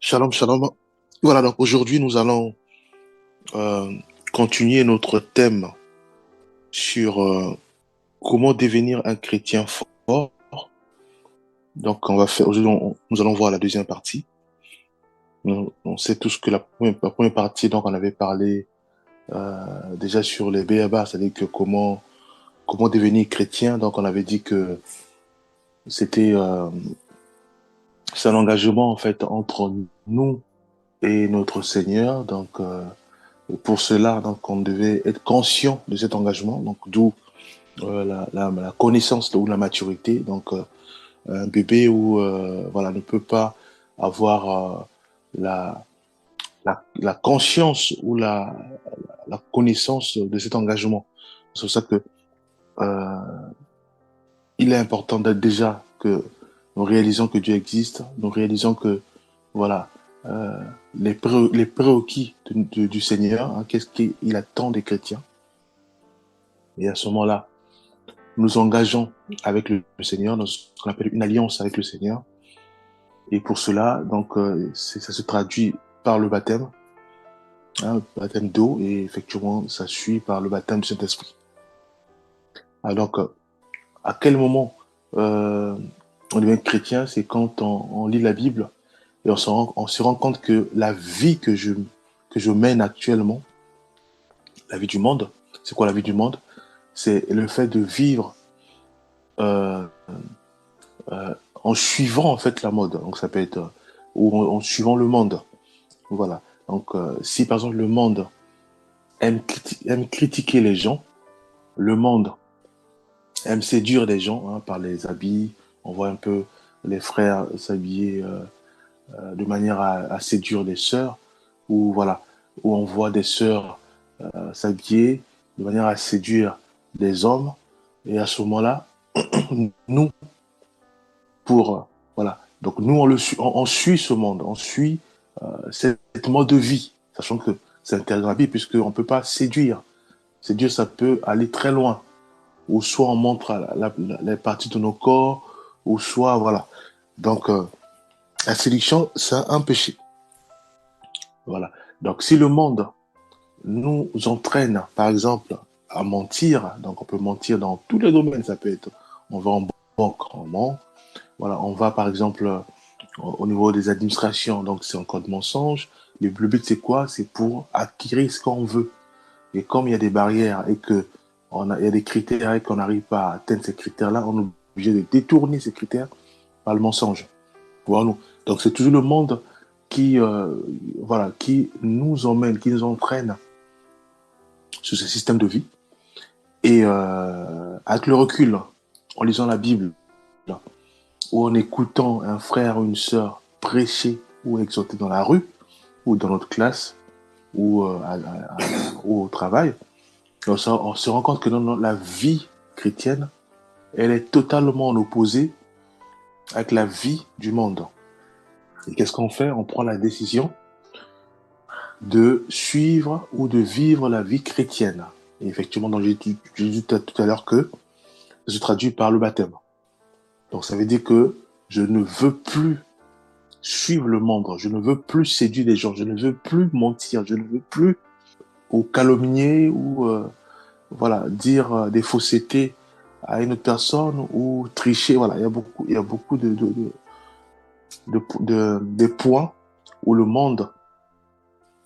Shalom, shalom. Voilà, donc aujourd'hui, nous allons euh, continuer notre thème sur comment devenir un chrétien fort. Donc, on va faire aujourd'hui, nous allons voir la deuxième partie. On sait tous que la première partie, donc, on avait parlé déjà sur les B.A.B.A., c'est-à-dire que comment devenir chrétien. Donc, on avait dit que c'était c'est un engagement en fait entre nous et notre Seigneur. Donc, pour cela, donc, on devait être conscient de cet engagement. Donc, d'où la connaissance ou la maturité. Donc, un bébé où, voilà, ne peut pas avoir la, la conscience ou la connaissance de cet engagement. C'est pour ça que euh, il est important d'être déjà que nous réalisons que Dieu existe, nous réalisons que voilà euh, les prérequis du Seigneur, hein, qu'est-ce qu'il attend des chrétiens. Et à ce moment-là, nous engageons avec le Seigneur dans ce qu'on appelle une alliance avec le Seigneur. Et pour cela, donc, ça se traduit par le baptême, hein, le baptême d'eau, et effectivement, ça suit par le baptême du Saint-Esprit. Ah, donc, à quel moment on devient chrétien? C'est quand on lit la Bible et on se rend compte que la vie que je mène actuellement, la vie du monde, c'est quoi la vie du monde? C'est le fait de vivre euh, en suivant en fait la mode. Donc, ça peut être ou en suivant le monde. Voilà. Donc, si par exemple le monde aime critiquer les gens, le monde aime séduire les gens hein, par les habits. On voit un peu les frères s'habiller de manière à séduire les sœurs, ou voilà, où on voit des sœurs s'habiller de manière à séduire des hommes. Et à ce moment-là, nous, voilà, donc nous, on suit ce monde, on suit cette mode de vie, sachant que c'est interdit dans la Bible, puisqu'on ne peut pas séduire. Séduire, ça peut aller très loin. Ou soit on montre les parties de nos corps, ou soit, voilà. Donc, la séduction, c'est un péché. Voilà. Donc, si le monde nous entraîne, par exemple, à mentir, donc on peut mentir dans tous les domaines, ça peut être, on va en banque, on ment. Voilà, on va, par exemple, au niveau des administrations, donc c'est encore de mensonge. Le but, c'est quoi? C'est pour acquérir ce qu'on veut. Et comme il y a des barrières et que il y a des critères et qu'on n'arrive pas à atteindre ces critères-là, on est obligé de détourner ces critères par le mensonge. Voilà. Donc c'est toujours le monde qui, voilà, qui nous emmène, qui nous entraîne sur ce système de vie. Et avec le recul, en lisant la Bible, ou en écoutant un frère ou une sœur prêcher ou exhorter dans la rue, ou dans notre classe, ou, ou au travail, on se rend compte que dans la vie chrétienne, elle est totalement en opposé avec la vie du monde. Et qu'est-ce qu'on fait? On prend la décision de suivre ou de vivre la vie chrétienne. Et effectivement, j'ai dit tout à l'heure que ça se traduit par le baptême. Donc ça veut dire que je ne veux plus suivre le monde, je ne veux plus séduire les gens, je ne veux plus mentir, je ne veux plus ou calomnier ou voilà, dire des faussetés à une autre personne ou tricher. Voilà, il y a beaucoup de points où le monde,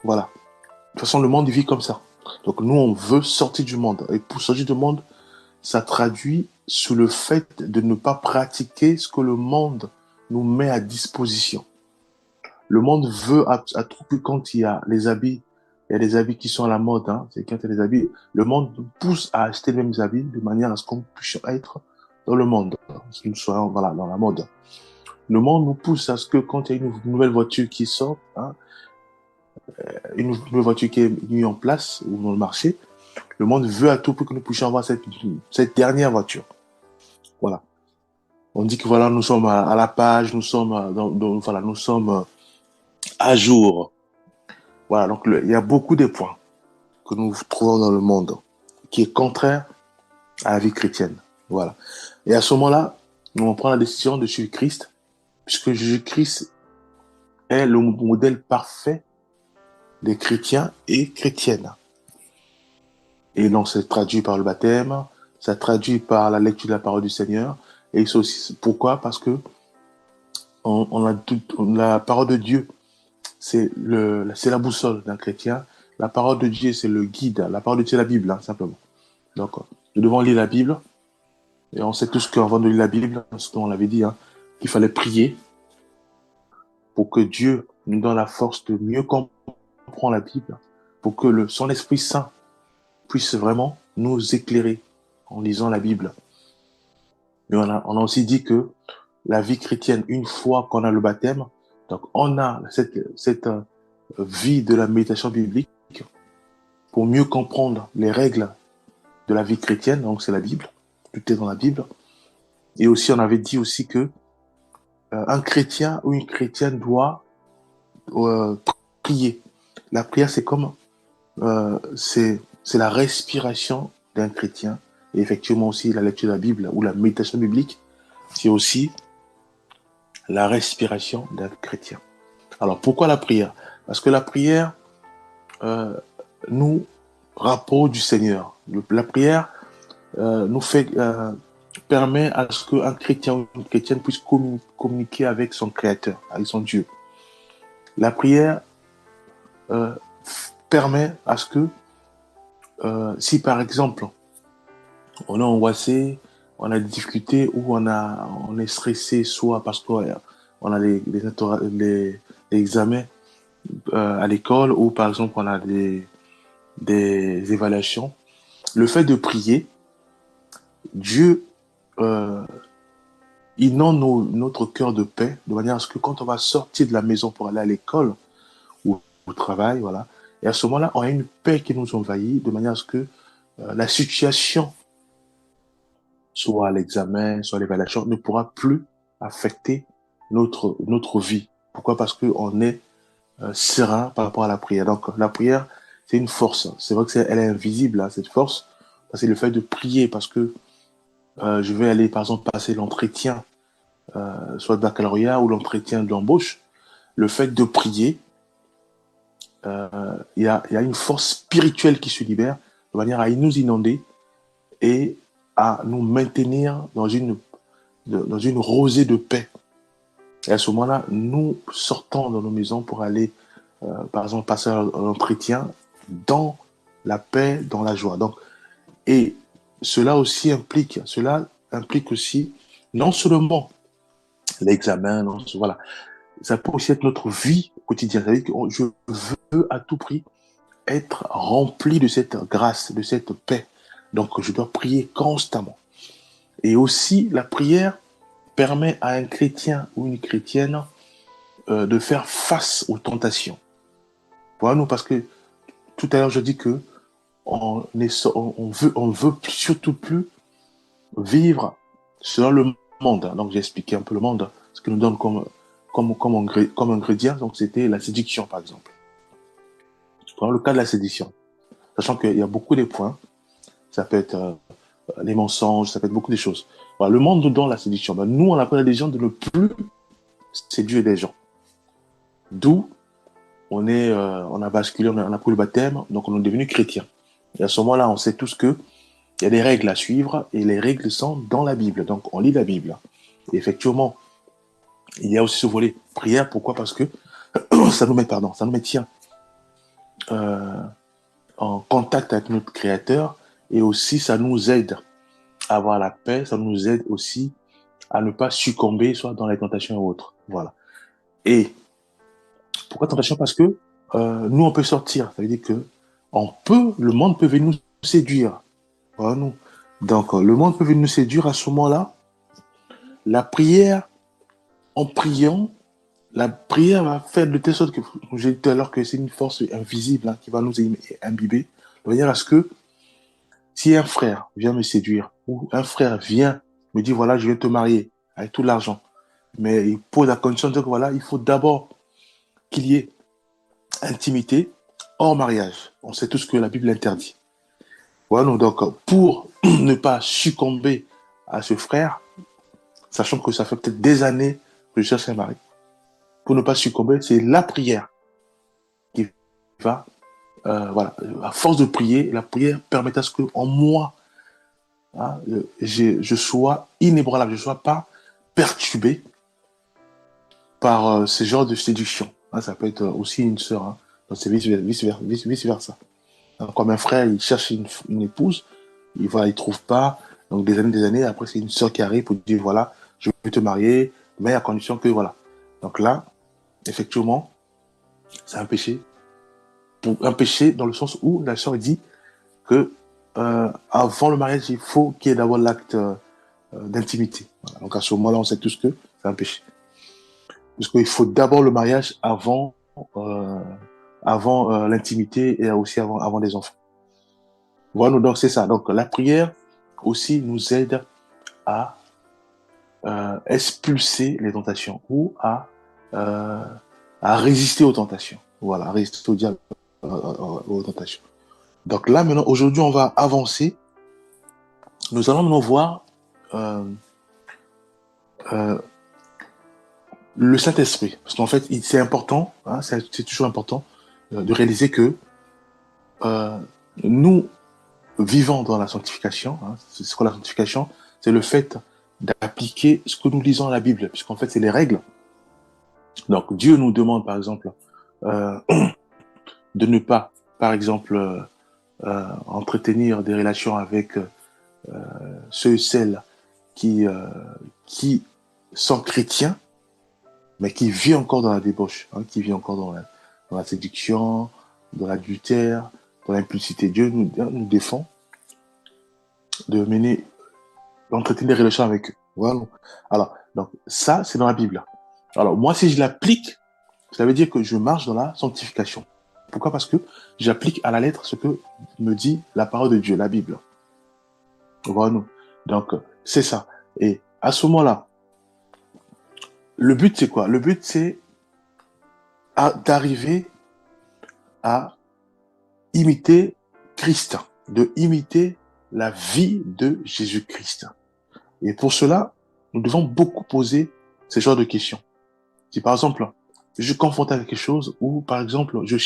voilà. De toute façon, le monde vit comme ça. Donc nous, on veut sortir du monde. Et pour sortir du monde, ça traduit sous le fait de ne pas pratiquer ce que le monde nous met à disposition. Le monde veut à tout prix, quand il y a des habits qui sont à la mode, hein, c'est quand il y a des habits, le monde nous pousse à acheter les mêmes habits de manière à ce qu'on puisse être dans le monde, à ce que nous soyons voilà, dans la mode. Le monde nous pousse à ce que quand il y a une nouvelle voiture qui sort, hein, une nouvelle voiture qui est mise en place ou dans le marché, le monde veut à tout prix que nous puissions avoir cette dernière voiture. Voilà. On dit que voilà, nous sommes à la page, nous sommes, voilà, nous sommes à jour. Voilà, donc il y a beaucoup de points que nous trouvons dans le monde qui est contraire à la vie chrétienne. Voilà. Et à ce moment-là, nous on prend la décision de suivre Christ, puisque Jésus-Christ est le modèle parfait des chrétiens et chrétiennes. Et donc, c'est traduit par le baptême, ça traduit par la lecture de la parole du Seigneur. Et c'est aussi, pourquoi? Parce que la parole de Dieu, c'est la boussole d'un chrétien. La parole de Dieu, c'est le guide. La parole de Dieu, c'est la Bible, hein, simplement. Donc, nous devons lire la Bible. Et on sait tous qu'avant de lire la Bible, ce qu'on l'avait dit, hein, qu'il fallait prier pour que Dieu nous donne la force de mieux comprendre la Bible, pour que son Esprit Saint puisse vraiment nous éclairer en lisant la Bible. Mais on a aussi dit que la vie chrétienne, une fois qu'on a le baptême, donc on a cette vie de la méditation biblique pour mieux comprendre les règles de la vie chrétienne, donc c'est la Bible, tout est dans la Bible. Et aussi, on avait dit aussi que un chrétien ou une chrétienne doit prier. La prière, c'est comme c'est la respiration d'un chrétien. Et effectivement aussi la lecture de la Bible ou la méditation biblique, c'est aussi la respiration d'un chrétien. Alors pourquoi la prière? Parce que la prière nous rapproche du Seigneur. La prière nous permet à ce qu'un chrétien ou une chrétienne puisse communiquer avec son Créateur, avec son Dieu. La prière permet à ce que si par exemple on est angoissé, on a des difficultés ou on est stressé, soit parce qu'on a les examens à l'école ou par exemple on a des évaluations, le fait de prier, Dieu inonde notre cœur de paix de manière à ce que quand on va sortir de la maison pour aller à l'école ou au travail, voilà, et à ce moment-là, on a une paix qui nous envahit de manière à ce que la situation, soit l'examen, soit l'évaluation, ne pourra plus affecter notre vie. Pourquoi? Parce qu'on est serein par rapport à la prière. Donc la prière, c'est une force. C'est vrai que elle est invisible, hein, cette force. C'est le fait de prier parce que je vais aller, par exemple, passer l'entretien, soit de baccalauréat ou l'entretien de l'embauche. Le fait de prier, il y a une force spirituelle qui se libère de manière à nous inonder et à nous maintenir dans une rosée de paix. Et à ce moment-là, nous sortons dans nos maisons pour aller, par exemple, passer un entretien dans la paix, dans la joie. Donc, et cela implique aussi non seulement l'examen, voilà, ça peut aussi être notre vie quotidienne. C'est-à-dire que je veux à tout prix être rempli de cette grâce, de cette paix. Donc, je dois prier constamment. Et aussi, la prière permet à un chrétien ou une chrétienne de faire face aux tentations. Voilà, nous, parce que tout à l'heure, je dis que on veut surtout plus vivre selon le monde. Donc, j'ai expliqué un peu le monde, ce que nous donne comme ingrédient. Donc, c'était la séduction, par exemple. Dans le cas de la séduction, sachant qu'il y a beaucoup de points, ça peut être les mensonges, ça peut être beaucoup de choses. Voilà, le monde nous donne la séduction. Ben, nous, on appelle les gens de ne plus séduire les gens. D'où on a basculé, on a pris le baptême, donc on est devenu chrétien. Et à ce moment-là, on sait tous que il y a des règles à suivre et les règles sont dans la Bible. Donc, on lit la Bible. Et effectivement, il y a aussi ce volet prière. Pourquoi? Parce que ça nous maintient en contact avec notre Créateur et aussi ça nous aide à avoir la paix. Ça nous aide aussi à ne pas succomber soit dans les tentations ou autres. Voilà. Et pourquoi tentation? Parce que nous, on peut sortir. Ça veut dire que le monde peut venir nous séduire. Voilà, nous. Donc, le monde peut venir nous séduire à ce moment-là. La prière, en priant, la prière va faire de telle sorte que, comme j'ai dit tout à l'heure, que c'est une force invisible hein, qui va nous imbiber, de manière à ce que si un frère vient me séduire, ou un frère vient me dire, voilà, je vais te marier avec tout l'argent, mais il pose la condition de dire que voilà, il faut d'abord qu'il y ait intimité hors mariage. On sait tous que la Bible interdit. Voilà, donc pour ne pas succomber à ce frère, sachant que ça fait peut-être des années que je cherche un mari. pour ne pas succomber, c'est la prière qui va, voilà, à force de prier, la prière permet à ce que en moi, hein, je sois inébranlable, je ne sois pas perturbé par ce genre de séduction. Hein, ça peut être aussi une sœur, hein, donc c'est vice versa. Hein, comme un frère, il cherche une épouse, voilà, il trouve pas, donc des années, après c'est une sœur qui arrive pour dire voilà, je veux te marier, mais à condition que voilà. Donc là, effectivement, c'est un péché. Un péché dans le sens où la sœur dit que avant le mariage, il faut qu'il y ait d'abord l'acte d'intimité. Voilà. Donc à ce moment-là, on sait tous que c'est un péché. Parce qu'il faut d'abord le mariage euh, avant l'intimité et aussi avant les enfants. Voilà, donc c'est ça. Donc la prière aussi nous aide à expulser les tentations ou euh, à résister aux tentations. Voilà, à résister au diable, aux tentations. Donc là, maintenant, aujourd'hui, on va avancer. Nous allons maintenant voir euh, euh, le Saint-Esprit. Parce qu'en fait, c'est important, hein, c'est toujours important de réaliser que euh, nous vivons dans la sanctification. Hein, c'est quoi la sanctification? C'est le fait d'appliquer ce que nous lisons dans la Bible, puisqu'en fait, c'est les règles. Donc, Dieu nous demande, par exemple, euh, de ne pas, par exemple, entretenir des relations avec ceux et celles qui, euh, qui sont chrétiens, mais qui vit encore dans la débauche, hein, qui vit encore dans la séduction, dans l'adultère, dans l'impulsité. Dieu nous défend de mener, d'entretenir des relations avec eux. Voilà. Alors, donc, ça, c'est dans la Bible. Alors, moi, si je l'applique, ça veut dire que je marche dans la sanctification. Pourquoi? Parce que j'applique à la lettre ce que me dit la parole de Dieu, la Bible. Voilà. Donc, c'est ça. Et à ce moment-là, le but, c'est quoi? Le but, c'est d'arriver à imiter Christ, de imiter la vie de Jésus-Christ. Et pour cela, nous devons beaucoup poser ce genre de questions. Si par exemple, je suis confronté avec quelque chose ou par exemple, je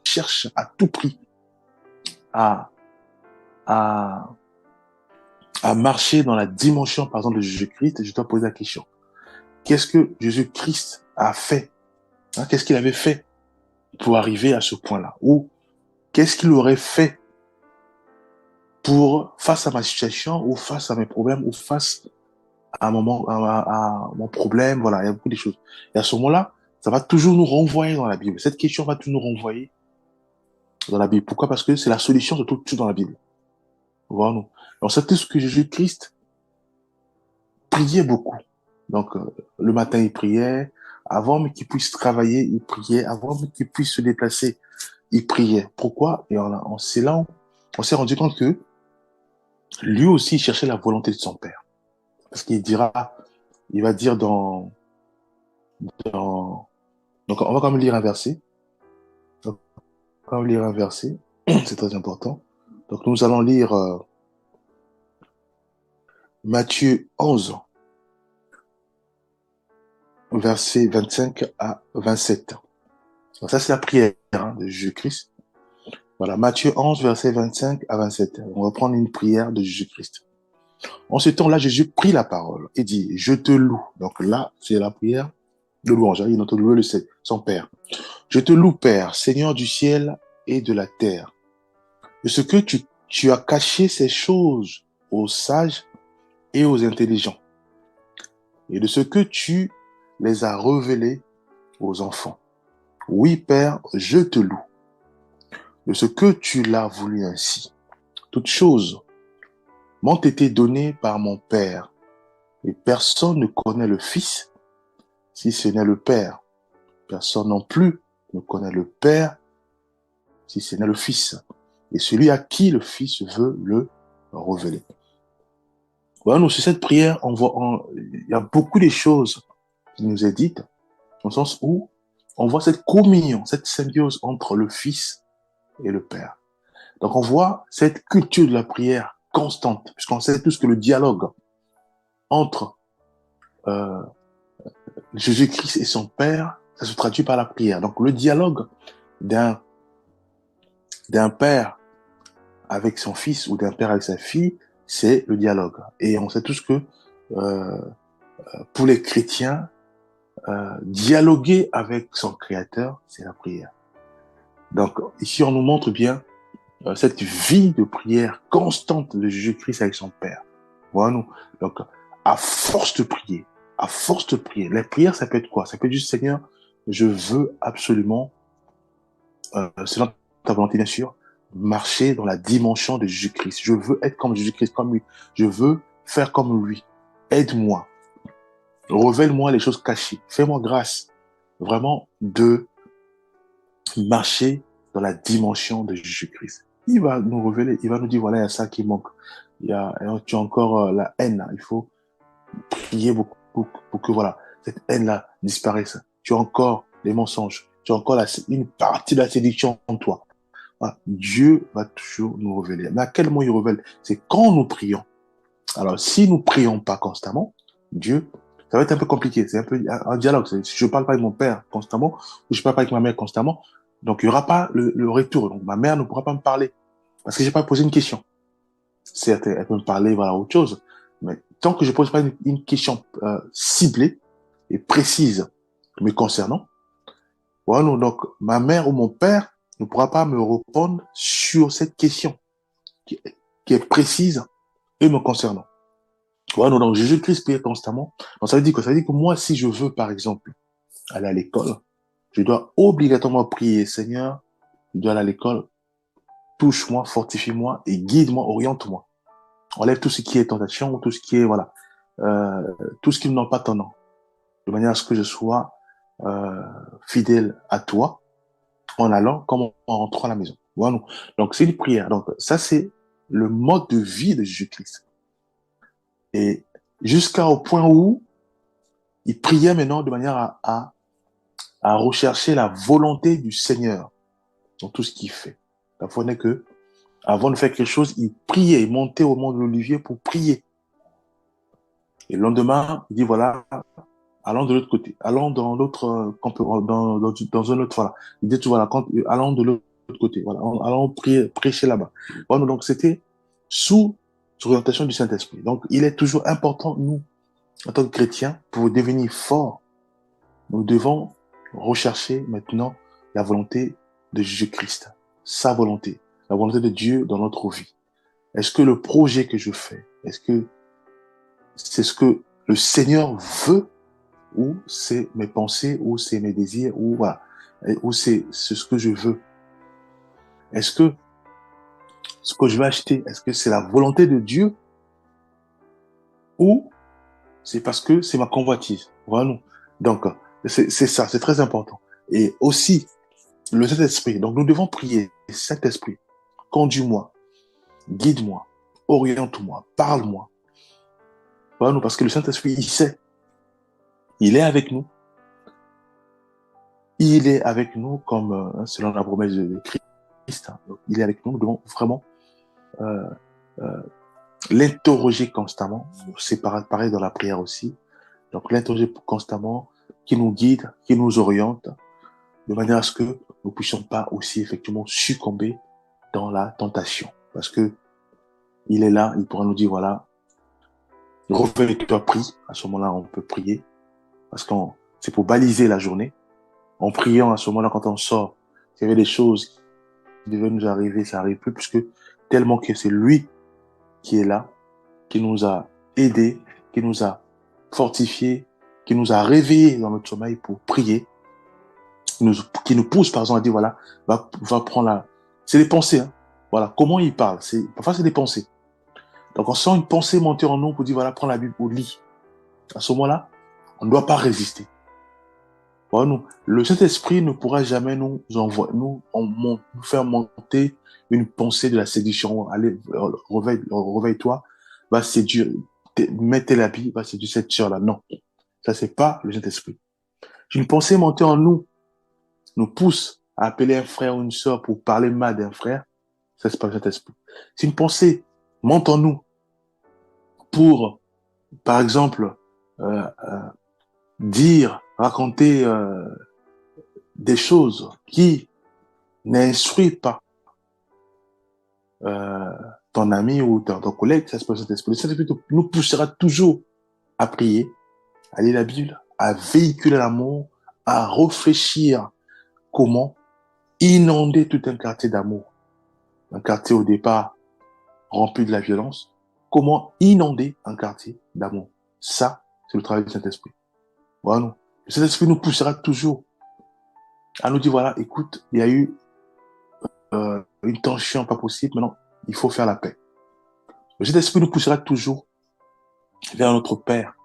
cherche à tout prix à, à, à marcher dans la dimension, par exemple, de Jésus-Christ, je dois poser la question. Qu'est-ce que Jésus-Christ a fait? Hein, qu'est-ce qu'il avait fait pour arriver à ce point-là? Ou qu'est-ce qu'il aurait fait pour, face à ma situation, ou face à mes problèmes, ou face à mon problème, voilà, il y a beaucoup de choses. Et à ce moment-là, ça va toujours nous renvoyer dans la Bible. Cette question va toujours nous renvoyer dans la Bible. Pourquoi? Parce que c'est la solution de tout dans la Bible. Voilà, nous. On sait tous que Jésus-Christ priait beaucoup. Donc, le matin, il priait. Avant même qu'il puisse travailler, il priait. Avant même qu'il puisse se déplacer, il priait. Pourquoi? Et c'est là où on s'est rendu compte que lui aussi, il cherchait la volonté de son Père. Parce il va dire dans donc, on va quand même lire un verset. Donc, on va lire un verset. C'est très important. Donc, nous allons lire Matthieu 11, versets 25 à 27. Donc, ça, c'est la prière, hein, de Jésus-Christ. Voilà, Matthieu 11, versets 25 à 27. On va prendre une prière de Jésus-Christ. En ce temps-là, Jésus prit la parole et dit, je te loue. Donc là, c'est la prière de louange. Il entend louer son Père. Je te loue, Père, Seigneur du ciel et de la terre, de ce que tu as caché ces choses aux sages et aux intelligents, et de ce que tu les as révélées aux enfants. Oui, Père, je te loue, de ce que tu l'as voulu ainsi. Toutes choses m'ont été données par mon Père, et personne ne connaît le Fils si ce n'est le Père. Personne non plus ne connaît le Père si ce n'est le Fils, et celui à qui le Fils veut le révéler. Voilà, nous, sur cette prière, il y a beaucoup de choses qui nous est dites, dans le sens où on voit cette communion, cette symbiose entre le Fils et le Père. Donc on voit cette culture de la prière constante, puisqu'on sait tous que le dialogue entre euh, Jésus-Christ et son Père ça se traduit par la prière. Donc, le dialogue d'un père avec son fils ou d'un père avec sa fille, c'est le dialogue. Et on sait tous que euh, pour les chrétiens, dialoguer avec son Créateur, c'est la prière. Donc, ici, on nous montre bien cette vie de prière constante de Jésus-Christ avec son Père. Voilà, nous. Donc, à force de prier, la prière, ça peut être quoi? Ça peut être juste, Seigneur, je veux absolument, selon ta volonté, bien sûr, marcher dans la dimension de Jésus-Christ. Je veux être comme Jésus-Christ, comme lui. Je veux faire comme lui. Aide-moi. Révèle-moi les choses cachées. Fais-moi grâce, vraiment, de marcher dans la dimension de Jésus-Christ. Il va nous révéler, il va nous dire, voilà, il y a ça qui manque. Tu as encore la haine, là. Il faut prier beaucoup pour que, voilà, cette haine-là disparaisse. Tu as encore les mensonges. Tu as encore une partie de la séduction en toi. Voilà. Dieu va toujours nous révéler. Mais à quel moment il révèle? C'est quand nous prions. Alors, si nous prions pas constamment, Dieu, ça va être un peu compliqué. C'est un peu un dialogue. Si je parle pas avec mon père constamment, ou je parle pas avec ma mère constamment, donc il y aura pas le retour. Donc, ma mère ne pourra pas me parler parce que j'ai pas posé une question. Certes, elle peut me parler, voilà, autre chose. Mais tant que je pose pas une question ciblée et précise me concernant, voilà, donc ma mère ou mon père ne pourra pas me répondre sur cette question qui, qui est précise et me concernant. Voilà, donc Jésus-Christ priait constamment. Donc ça veut dire que moi, si je veux, par exemple, aller à l'école, je dois obligatoirement prier, Seigneur, je dois aller à l'école, touche-moi, fortifie-moi et guide-moi, oriente-moi. Enlève tout ce qui est tentation, tout ce qui est, voilà, euh, tout ce qui n'a pas ton nom, de manière à ce que je sois fidèle à toi en allant comme en rentrant à la maison. Voilà. Donc c'est une prière. Donc ça, c'est le mode de vie de Jésus-Christ. Et jusqu'au point où il priait maintenant de manière à rechercher la volonté du Seigneur dans tout ce qu'il fait. La foi n'est que, avant de faire quelque chose, il priait, il montait au mont de l'Olivier pour prier. Et le lendemain, il dit, voilà, allons de l'autre côté, allons dans l'autre, dans un autre, voilà. Il dit, voilà, allons de l'autre côté, voilà, allons prier, prêcher là-bas. Voilà, donc c'était sous l'orientation du Saint-Esprit. Donc, il est toujours important, nous, en tant que chrétiens, pour devenir forts, nous devons rechercher maintenant la volonté de Jésus-Christ, sa volonté, la volonté de Dieu dans notre vie. Est-ce que le projet que je fais, est-ce que c'est ce que le Seigneur veut, ou c'est mes pensées, ou c'est mes désirs, ou voilà, ou c'est ce que je veux? Est-ce que ce que je vais acheter, est-ce que c'est la volonté de Dieu, ou c'est parce que c'est ma convoitise? Voilà. Donc, c'est ça, c'est très important. Et aussi, le Saint-Esprit. Donc, nous devons prier. Saint-Esprit, conduis-moi, guide-moi, oriente-moi, parle-moi. Voilà, parce que le Saint-Esprit, il sait. Il est avec nous. Il est avec nous comme, selon la promesse de Christ. Hein. Donc, il est avec nous. Nous devons vraiment euh, euh, l'interroger constamment. C'est pareil dans la prière aussi. Donc, l'interroger constamment, qui nous guide, qui nous oriente, de manière à ce que nous ne puissions pas aussi effectivement succomber dans la tentation. Parce que il est là, il pourra nous dire, voilà, réveille-toi, prie. À ce moment-là, on peut prier. Parce que c'est pour baliser la journée. En priant, à ce moment-là, quand on sort, s'il y avait des choses qui devaient nous arriver, ça n'arrive plus, puisque tellement que c'est lui qui est là, qui nous a aidés, qui nous a fortifiés, qui nous a réveillés dans notre sommeil pour prier, qui nous pousse, par exemple, à dire, voilà, va prendre la... C'est des pensées, hein. Voilà, comment il parle. Parfois, c'est des pensées. Donc, on sent une pensée monter en nous pour dire, voilà, prends la Bible au lit. À ce moment-là, on ne doit pas résister. Voilà, le Saint-Esprit ne pourra jamais nous faire monter une pensée de la séduction. Allez, réveille-toi, va séduire, mettez l'habit, va séduire cette sœur-là. Non, ça, c'est pas le Saint-Esprit. Une pensée montée en nous pousse à appeler un frère ou une sœur pour parler mal d'un frère, ça, c'est pas le Saint-Esprit. Si une pensée monte en nous pour, par exemple, dire, raconter des choses qui n'instruisent pas euh, ton ami ou ton collègue, ça se passe Saint-Esprit. Le Saint-Esprit nous poussera toujours à prier, à lire la Bible, à véhiculer l'amour, à réfléchir comment inonder tout un quartier d'amour. Un quartier au départ rempli de la violence. Comment inonder un quartier d'amour. Ça, c'est le travail du Saint-Esprit. Voilà. Le Saint-Esprit nous poussera toujours à nous dire, voilà, écoute, il y a eu une tension pas possible, maintenant, il faut faire la paix. Le Saint-Esprit nous poussera toujours vers notre Père.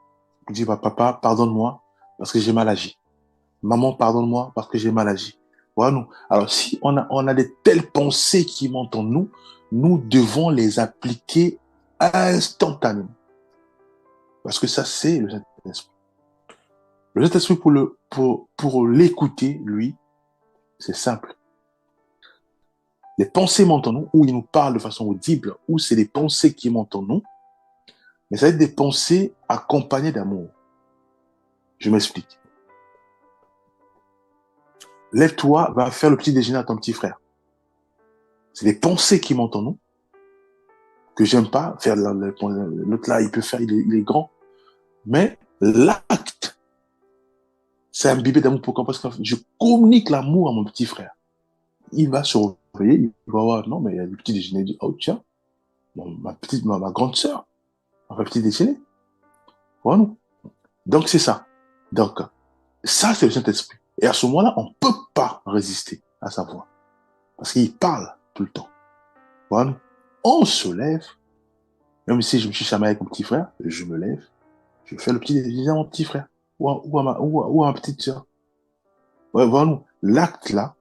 Il dit, bah, papa, pardonne-moi parce que j'ai mal agi. Maman, pardonne-moi parce que j'ai mal agi. Voilà, nous. Alors, si on a de telles pensées qui montent en nous, nous devons les appliquer instantanément. Parce que ça, c'est le Saint-Esprit. Le Saint-Esprit, pour l'écouter, lui, c'est simple. Les pensées montent en nous, ou il nous parle de façon audible, ou c'est des pensées qui montent en nous, mais ça va être des pensées accompagnées d'amour. Je m'explique. Lève-toi, va faire le petit déjeuner à ton petit frère. C'est des pensées qui montent en nous, que j'aime pas. Faire l'autre là, il peut faire, il est grand. Mais l'acte, c'est imbibé d'amour. Pourquoi? Parce que je communique l'amour à mon petit frère. Il va se réveiller, il va voir, non, mais il y a le petit déjeuner, il dit, oh tiens, ma grande sœur, on fait petit déjeuner. Voilà. Donc c'est ça. Donc, ça, c'est le Saint-Esprit. Et à ce moment-là, on ne peut pas résister à sa voix. Parce qu'il parle tout le temps. Voilà. On se lève. Même si je me suis chamaillé avec mon petit frère, je me lève. Je fais le petit déjeuner à mon petit frère. Ou à ma petite sœur. Ouais, voilà. L'acte là.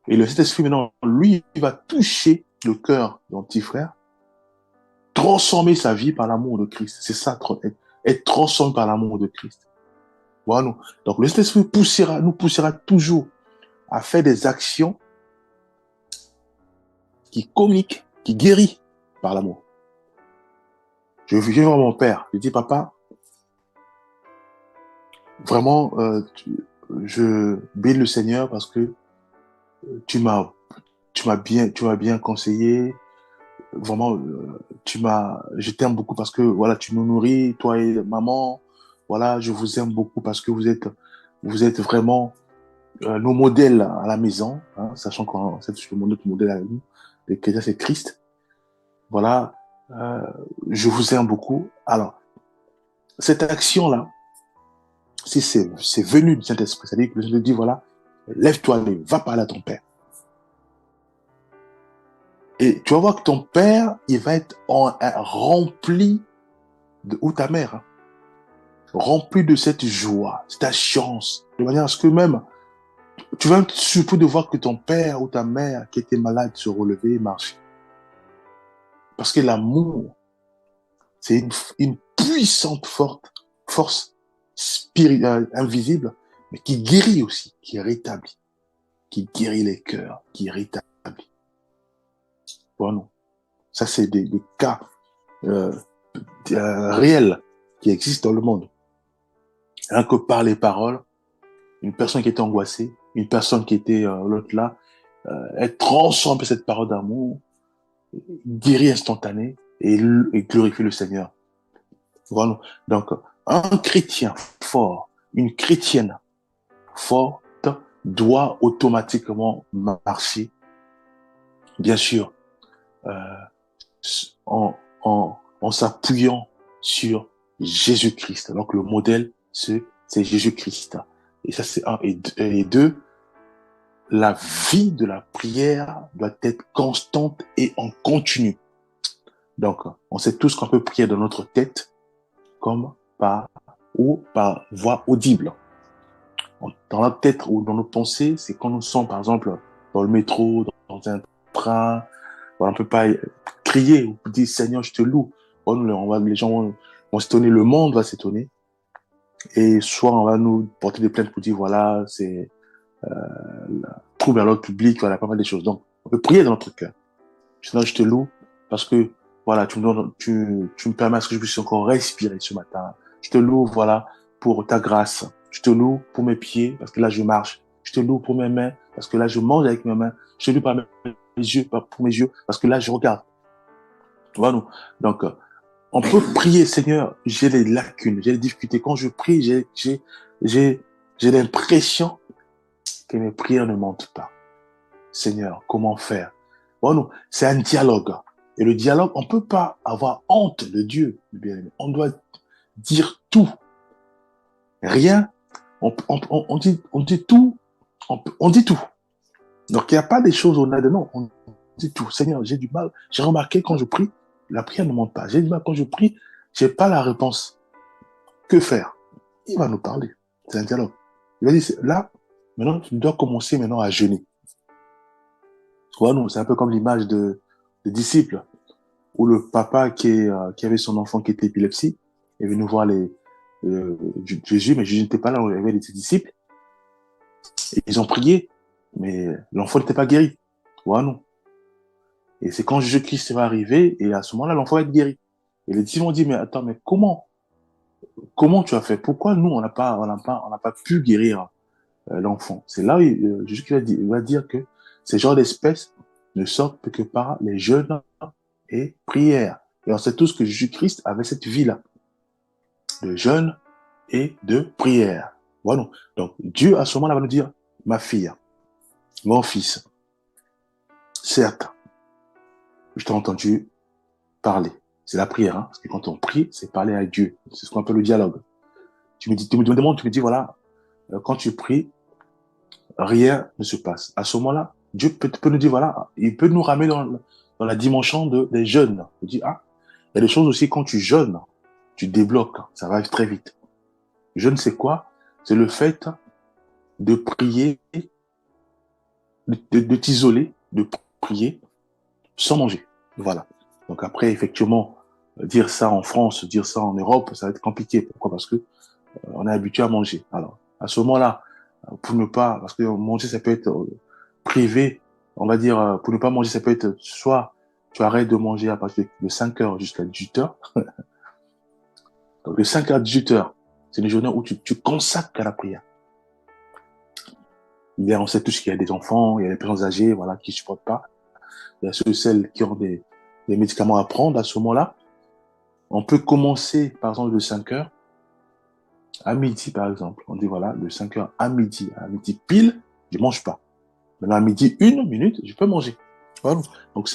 Et le Saint-Esprit, maintenant, lui, il va toucher le cœur de mon petit frère. Transformer sa vie par l'amour de Christ. C'est ça, être transformé par l'amour de Christ. Voilà. Donc, le Saint-Esprit nous poussera toujours à faire des actions qui communiquent, qui guérissent par l'amour. Je viens voir mon père. Je dis, papa, vraiment, je bénis le Seigneur parce que tu m'as, tu m'as bien conseillé. Vraiment, je t'aime beaucoup parce que voilà, tu nous nourris, toi et maman. Voilà, je vous aime beaucoup parce que vous êtes vraiment nos modèles à la maison, hein, sachant qu'on c'est notre modèle à nous. Les chrétiens, c'est Christ. Voilà, euh, je vous aime beaucoup. Alors, cette action-là, si c'est venu du Saint-Esprit, c'est-à-dire que le Saint-Esprit dit, voilà, lève-toi, va parler à ton père. Et tu vas voir que ton père, il va être rempli ou ta mère, hein, rempli de cette joie, cette assurance, de manière à ce que même, tu vas être surpris de voir que ton père ou ta mère qui était malade se relever et marcher. Parce que l'amour, c'est une puissante force invisible, mais qui guérit aussi, qui rétablit, qui guérit les cœurs, qui rétablit. Bon, ça, c'est des cas euh, réels qui existent dans le monde. Rien que par les paroles, une personne qui était angoissée, une personne qui était l'autre là, elle transforme cette parole d'amour, guérit instantanée et glorifie le Seigneur. Voilà. Donc, un chrétien fort, une chrétienne forte doit automatiquement marcher, bien sûr, euh, en s'appuyant sur Jésus-Christ. Donc, le modèle, c'est Jésus-Christ. Et ça, c'est un. Et deux, la vie de la prière doit être constante et en continu. Donc, on sait tous qu'on peut prier dans notre tête comme par voix audible. Dans la tête ou dans nos pensées, c'est quand nous sommes, par exemple, dans le métro, dans un train, on ne peut pas crier ou dire Seigneur, je te loue. Les gens vont s'étonner, le monde va s'étonner. Et soit on va nous porter des plaintes pour dire voilà, c'est trouble à l'ordre public, voilà, pas mal de choses. Donc, on peut prier dans notre cœur. Seigneur, je te loue parce que voilà, tu me permets à ce que je puisse encore respirer ce matin. Je te loue, voilà, pour ta grâce. Je te loue pour mes pieds parce que là, je marche. je te loue pour mes mains, parce que là, je mange avec mes mains. Je te loue par mes yeux, pour mes yeux, parce que là, je regarde. Voilà. Donc, on peut prier, Seigneur, j'ai des lacunes, j'ai des difficultés. Quand je prie, j'ai l'impression que mes prières ne montent pas. Seigneur, comment faire? Bon, c'est un dialogue. Et le dialogue, on ne peut pas avoir honte de Dieu. On doit dire tout. Rien. On dit tout. On dit tout. Donc, il n'y a pas des choses au-delà de non. On dit tout. Seigneur, j'ai du mal. J'ai remarqué quand je prie, la prière ne monte pas. J'ai du mal quand je prie, je n'ai pas la réponse. Que faire? Il va nous parler. C'est un dialogue. Il va dire, là, maintenant, tu dois commencer maintenant à jeûner. Voilà, c'est un peu comme l'image de disciples, où le papa qui avait son enfant qui était épilepsie est venu voir Jésus, mais Jésus n'était pas là, où il y avait ses disciples. Et ils ont prié, mais l'enfant n'était pas guéri. Voilà. Et c'est quand Jésus-Christ va arriver, et à ce moment-là, l'enfant va être guéri. Et les disciples ont dit, mais attends, mais comment tu as fait? Pourquoi nous, on n'a pas pu guérir l'enfant? C'est là où Jésus-Christ va dire que ces genres d'espèces ne sortent que par les jeûnes et prières. Et on sait tous que Jésus-Christ avait cette vie-là, de jeûne et de prière. Voilà. Donc, Dieu, à ce moment-là, va nous dire, ma fille, mon fils, certes, je t'ai entendu parler. C'est la prière, hein, parce que quand on prie, c'est parler à Dieu. C'est ce qu'on appelle le dialogue. Tu me demandes, tu me dis, voilà, quand tu pries, rien ne se passe. À ce moment-là, Dieu peut nous dire, voilà, il peut nous ramener dans la dimension des jeûnes. Il dit, ah, il y a des choses aussi, quand tu jeûnes, tu débloques, ça va très vite. Jeûne, c'est quoi? C'est le fait de prier, de t'isoler, de prier sans manger. Voilà. Donc après, effectivement, dire ça en France, dire ça en Europe, ça va être compliqué. Pourquoi? Parce que on est habitué à manger. Alors, à ce moment-là, pour ne pas, parce que manger, ça peut être privé, on va dire, pour ne pas manger, ça peut être soit tu arrêtes de manger à partir de 5 heures jusqu'à 18 heures. Donc, de 5 heures à 18 heures, c'est une journée où tu consacres à la prière. On sait tous qu'il y a des enfants, il y a des personnes âgées, voilà, qui ne supportent pas. Il y a ceux et celles qui ont des médicaments à prendre à ce moment-là. On peut commencer, par exemple, de 5 heures à midi, par exemple. On dit, voilà, de 5 heures à midi pile, je ne mange pas. Maintenant, à midi, 1 minute, je peux manger. Voilà. Donc,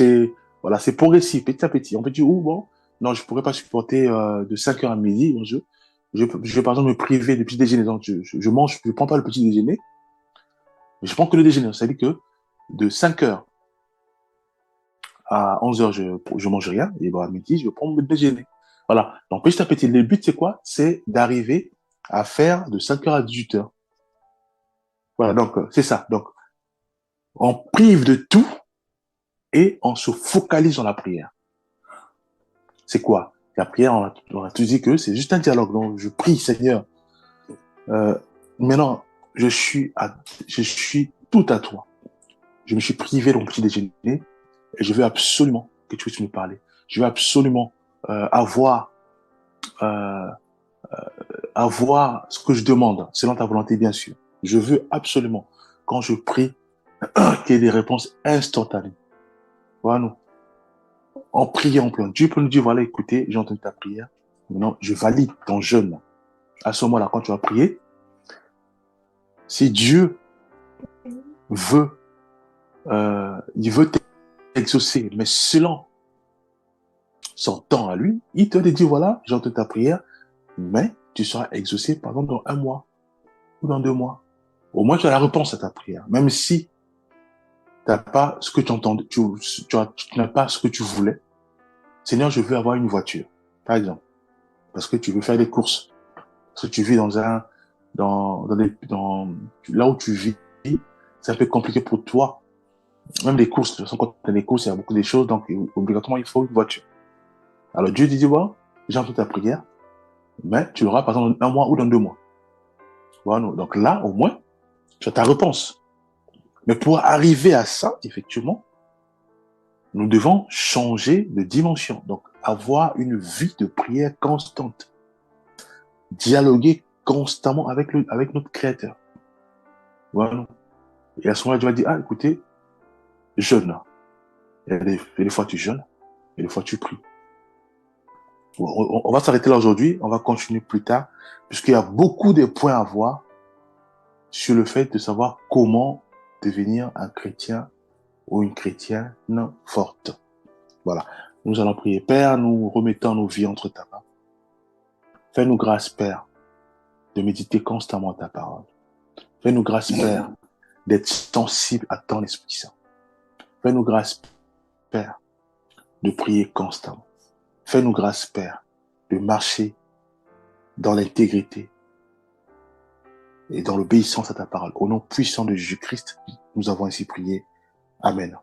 voilà, c'est progressif, petit à petit. On peut dire, oh, bon, non, je ne pourrais pas supporter de 5 heures à midi. Donc je vais, par exemple, me priver du petit déjeuner. Donc, je mange, je ne prends pas le petit déjeuner, mais je prends que le déjeuner. Ça veut dire que de 5 heures à 11 heures, je ne mange rien. Et bon, à midi, je prends le déjeuner. Voilà. Donc, petit à petit, le but, c'est quoi? C'est d'arriver à faire de 5 heures à 18 heures. Voilà, donc, c'est ça. Donc, on prive de tout et on se focalise dans la prière. C'est quoi? La prière, on a tout dit que c'est juste un dialogue. Donc, je prie, Seigneur. Maintenant, je suis tout à toi. Je me suis privé de mon petit déjeuner et je veux absolument que tu puisses me parler. Je veux absolument avoir ce que je demande, selon ta volonté, bien sûr. Je veux absolument, quand je prie, qu'il y ait des réponses instantanées. Voilà. En priant, Dieu peut nous dire, voilà, écoutez, j'ai entendu ta prière. Maintenant, je valide ton jeûne. À ce moment-là, quand tu vas prier, si Dieu veut, il veut t'exaucer, mais selon son temps à lui, il te dit, voilà, j'ai entendu ta prière, mais tu seras exaucé, par exemple, dans 1 mois ou dans 2 mois. Au moins, tu as la réponse à ta prière. Même si tu n'as pas ce que tu entendais, tu n'as pas ce que tu voulais. Seigneur, je veux avoir une voiture, par exemple, parce que tu veux faire des courses, parce que tu vis là où tu vis, c'est un peu compliqué pour toi. Même les courses, de toute façon, quand tu as des courses, il y a beaucoup de choses, donc obligatoirement, il faut une voiture. Alors Dieu te dit, voilà, j'ai entendu ta prière, mais tu l'auras par exemple dans 1 mois ou dans 2 mois. Voilà, donc là, au moins, tu as ta réponse. Mais pour arriver à ça, effectivement, nous devons changer de dimension. Donc, avoir une vie de prière constante. Dialoguer constamment avec notre Créateur. Voilà. Et à ce moment-là, Dieu va dire, ah, écoutez, jeûne. Et des fois, tu jeûnes, et des fois, tu pries. On va s'arrêter là aujourd'hui, on va continuer plus tard, puisqu'il y a beaucoup de points à voir sur le fait de savoir comment devenir un chrétien ou une chrétienne forte. Voilà. Nous allons prier. Père, nous remettons nos vies entre ta main. Fais-nous grâce, Père, de méditer constamment ta parole. Fais-nous grâce, Père, d'être sensible à ton Esprit Saint. Fais-nous grâce, Père, de prier constamment. Fais-nous grâce, Père, de marcher dans l'intégrité et dans l'obéissance à ta parole. Au nom puissant de Jésus-Christ, nous avons ainsi prié. Amen.